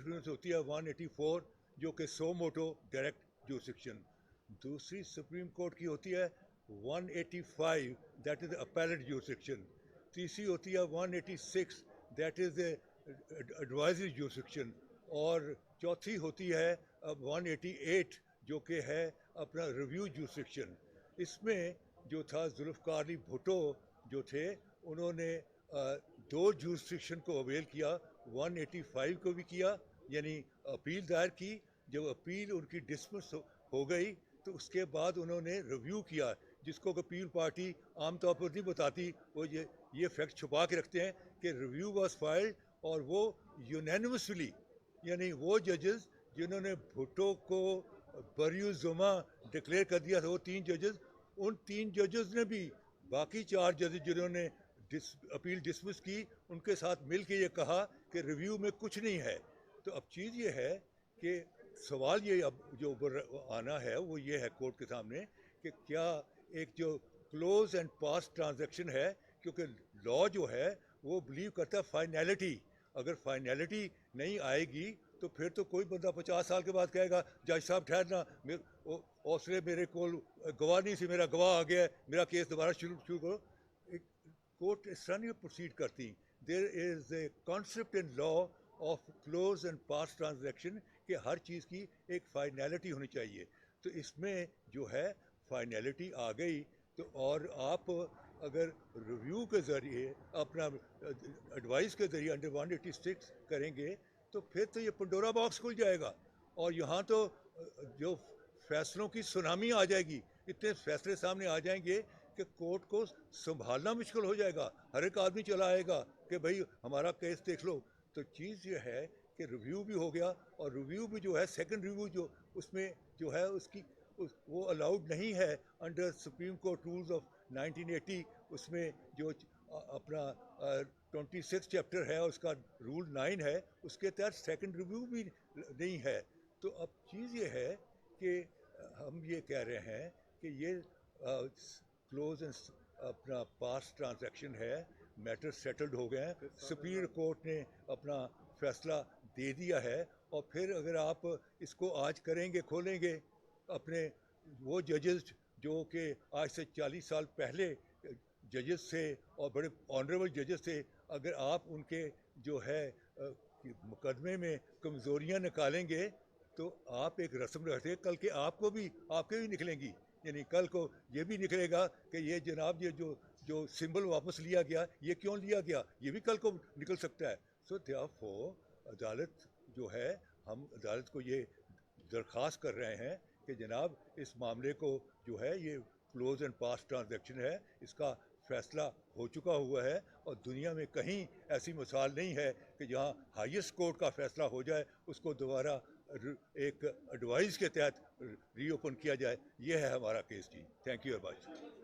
Jurisdiction होती है 184 जो कि सो मोटो डायरेक्ट जुरिस्डिक्शन। दूसरी सुप्रीम कोर्ट की होती है 185 दैट इज अपैलेट जुरिस्डिक्शन। तीसरी होती है 186 दैट इज एडवाइजरी जुरिस्डिक्शन। और चौथी होती है 188 जो कि है अपना रिव्यू जुरिस्डिक्शन। इसमें जो था जुल्फ़िकार अली भुट्टो जो थे उन्होंने दो जुरिस्डिक्शन को अवेल किया, 185 को भी किया यानी अपील दायर की। जब अपील उनकी डिसमिस हो गई तो उसके बाद उन्होंने रिव्यू किया, जिसको अपील पार्टी आमतौर पर नहीं बताती, वो ये फैक्ट छुपा के रखते हैं कि रिव्यू वाज फाइल्ड और वो यूनानिमसली यानी वो जजेस जिन्होंने भुट्टो को बरियुज़्ज़मा डिक्लेयर कर दिया था, वो 3 जजेस, उन 3 जजेस ने भी बाकी 4 जजेस जिन्होंने अपील डिसमिस की उनके साथ मिल के ये कहा कि रिव्यू में कुछ नहीं है। तो अब चीज़ ये है कि सवाल ये अब जो आना है वो ये है कोर्ट के सामने कि क्या एक जो क्लोज एंड पास ट्रांजैक्शन है, क्योंकि लॉ जो है वो बिलीव करता है फाइनैलिटी, अगर फाइनैलिटी नहीं आएगी तो फिर तो कोई बंदा 50 साल के बाद कहेगा जज साहब ठहरना, औसले मेरे को गवाह नहीं सी, मेरा गवाह आ गया है, मेरा केस दोबारा शुरू करो। कोर्ट इस तरह नहीं प्रोसीड करती। There is a concept in law of close and pass transaction कि हर चीज़ की एक फाइनैलिटी होनी चाहिए। तो इसमें जो है फाइनैलिटी आ गई तो और आप अगर रिव्यू के ज़रिए अपना एडवाइस के ज़रिए अंडर 186 करेंगे तो फिर तो ये पंडोरा बॉक्स खुल जाएगा और यहाँ तो जो फैसलों की सुनामी आ जाएगी, इतने फैसले सामने आ जाएंगे कि कोर्ट को संभालना मुश्किल हो जाएगा। हर एक आदमी चला आएगा कि भाई हमारा केस देख लो। तो चीज़ ये है कि रिव्यू भी हो गया और रिव्यू भी जो है सेकंड रिव्यू जो उसमें जो है उसकी वो अलाउड नहीं है under supreme court rules of 1980। उसमें जो अपना 26 चैप्टर है उसका रूल 9 है, उसके तहत सेकंड रिव्यू भी नहीं है। तो अब चीज़ ये है कि हम ये कह रहे हैं कि ये क्लोज एंड अपना पास ट्रांजैक्शन है, मैटर सेटल्ड हो गए हैं, सुप्रीम कोर्ट ने अपना फैसला दे दिया है। और फिर अगर आप इसको आज करेंगे खोलेंगे अपने वो जजेस जो कि आज से 40 साल पहले जजेस थे और बड़े ऑनरेबल जजेस थे, अगर आप उनके जो है मुकदमे में कमज़ोरियाँ निकालेंगे तो आप एक रस्म रखते, कल के आपको भी आपके भी निकलेंगी। यानी कल को ये भी निकलेगा कि ये जनाब ये जो सिंबल वापस लिया गया ये क्यों लिया गया, ये भी कल को निकल सकता है। सो देयरफॉर अदालत जो है, हम अदालत को ये दरख्वास्त कर रहे हैं कि जनाब इस मामले को जो है ये क्लोज एंड पास ट्रांजैक्शन है, इसका फैसला हो चुका हुआ है और दुनिया में कहीं ऐसी मिसाल नहीं है कि जहां हाईएस्ट कोर्ट का फैसला हो जाए उसको दोबारा एक एडवाइस के तहत रीओपन किया जाए। ये है हमारा केस जी। Thank you very much.